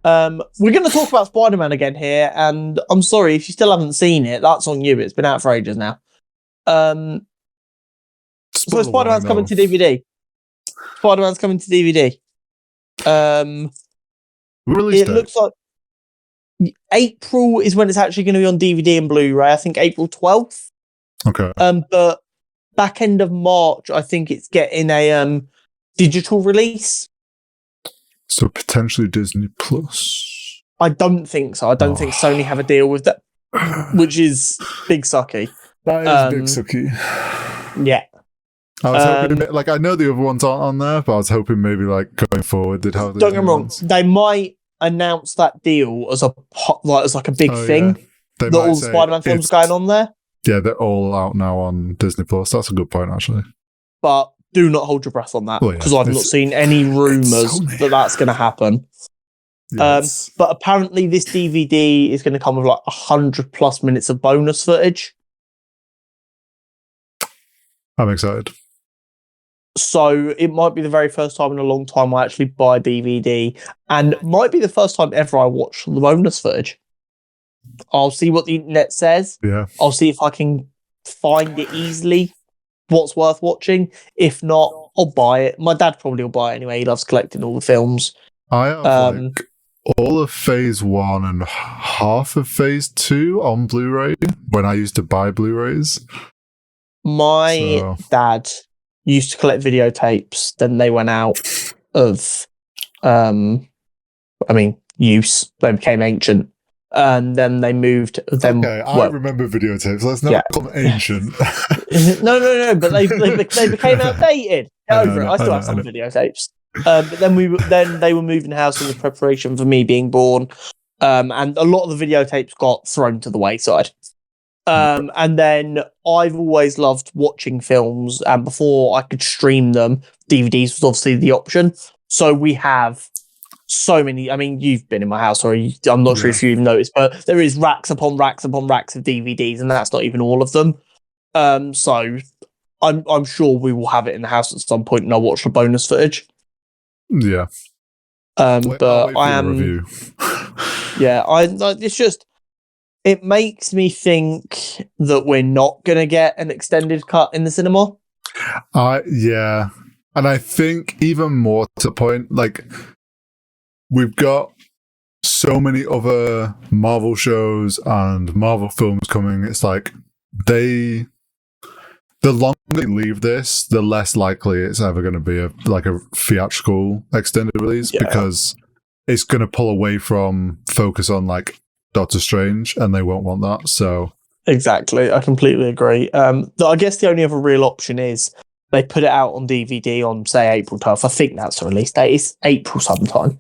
We're going to talk about Spider-Man again here, and I'm sorry if you still haven't seen it. That's on you. It's been out for ages now. So Spider-Man's coming to DVD. Spider-Man's coming to DVD. It looks like April is when it's actually going to be on DVD and Blu-ray. I think April 12th. Okay. But back end of March, I think it's getting a digital release. So potentially Disney Plus. I don't think so. I don't think Sony have a deal with that, which is big sucky. That is big sucky. Yeah. I was hoping, like, I know the other ones aren't on there, but I was hoping maybe, like, going forward, they'd have. Don't get me wrong. They might announce that deal as a big thing. Yeah. That all the Spider-Man films going on there. Yeah, they're all out now on Disney Plus. That's a good point, actually. But do not hold your breath on that, because I've not seen any rumours that that's going to happen. Yes. But apparently this DVD is going to come with like 100+ minutes of bonus footage. I'm excited. So it might be the very first time in a long time I actually buy DVD, and might be the first time ever I watch the bonus footage. I'll see what the internet says. Yeah. I'll see if I can find it easily, what's worth watching. If not, I'll buy it. My dad probably will buy it anyway. He loves collecting all the films. I have all of Phase 1 and half of Phase 2 on Blu-ray when I used to buy Blu-rays. My dad used to collect videotapes, then they went out of use. They became ancient. And then they moved them. Okay, I remember videotapes. Let's not call them ancient. No, but they became outdated. I still have some videotapes. But then they were moving house in the preparation for me being born. And a lot of the videotapes got thrown to the wayside. And then I've always loved watching films, and before I could stream them, DVDs was obviously the option. So we have so many. I mean, you've been in my house, or I'm not sure if you even noticed, but there is racks upon racks upon racks of DVDs, and that's not even all of them. So I'm sure we will have it in the house at some point, and I'll watch the bonus footage. Yeah. But I am. It's just. It makes me think that we're not going to get an extended cut in the cinema. Yeah. And I think even more to the point, like, we've got so many other Marvel shows and Marvel films coming. It's like the longer they leave this, the less likely it's ever going to be a theatrical extended release, because it's going to pull away from focus on, like, Doctor Strange, and they won't want that. So exactly, I completely agree. I guess the only other real option is they put it out on DVD on, say, April 12th. I think that's the release date. It's April sometime.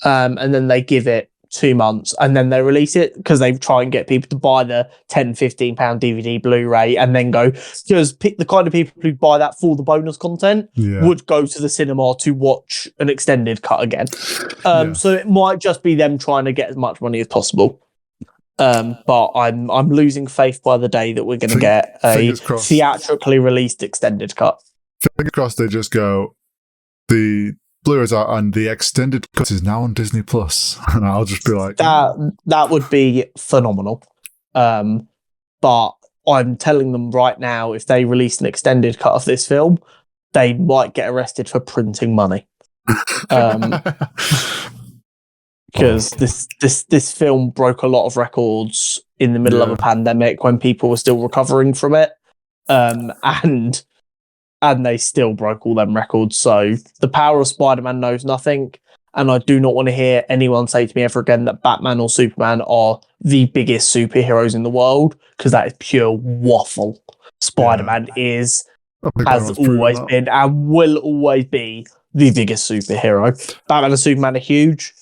And then they give it 2 months, and then they release it, because they try and get people to buy the £10-15 DVD Blu-ray, and then go, because the kind of people who buy that for the bonus content would go to the cinema to watch an extended cut again. So it might just be them trying to get as much money as possible. But I'm losing faith by the day that we're going to get a theatrically released extended cut. Fingers crossed they just go, the Blu-rays are, and the extended cut is now on Disney Plus, and I'll just be like, that would be phenomenal. But I'm telling them right now, if they release an extended cut of this film, they might get arrested for printing money. Because this film broke a lot of records in the middle of a pandemic when people were still recovering from it, and they still broke all them records. So the power of Spider-Man knows nothing, and I do not want to hear anyone say to me ever again that Batman or Superman are the biggest superheroes in the world, because that is pure waffle. Spider-Man has always been and will always be the biggest superhero. Batman and Superman are huge.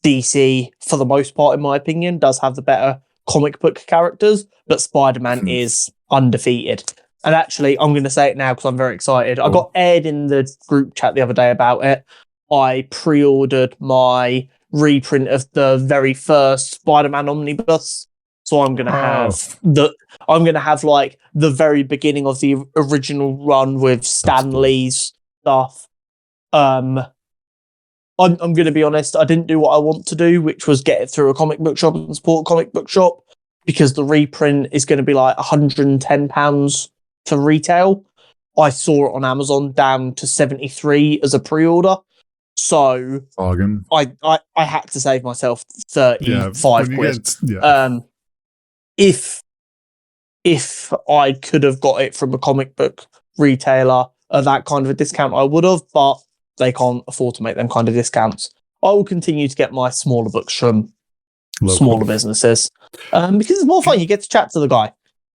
DC, for the most part, in my opinion, does have the better comic book characters, but Spider-Man is undefeated. And actually, I'm going to say it now because I'm very excited. I got aired in the group chat the other day about it. I pre-ordered my reprint of the very first Spider-Man omnibus. So I'm going to have like the very beginning of the original run with Stan Lee's stuff. I'm going to be honest, I didn't do what I want to do, which was get it through a comic book shop and support a comic book shop, because the reprint is going to be like £110 for retail. I saw it on Amazon down to 73 as a pre-order. So bargain. I had to save myself 35 quid. If I could have got it from a comic book retailer at that kind of a discount, I would have, but they can't afford to make them kind of discounts. I will continue to get my smaller books from smaller businesses because it's more fun. You get to chat to the guy.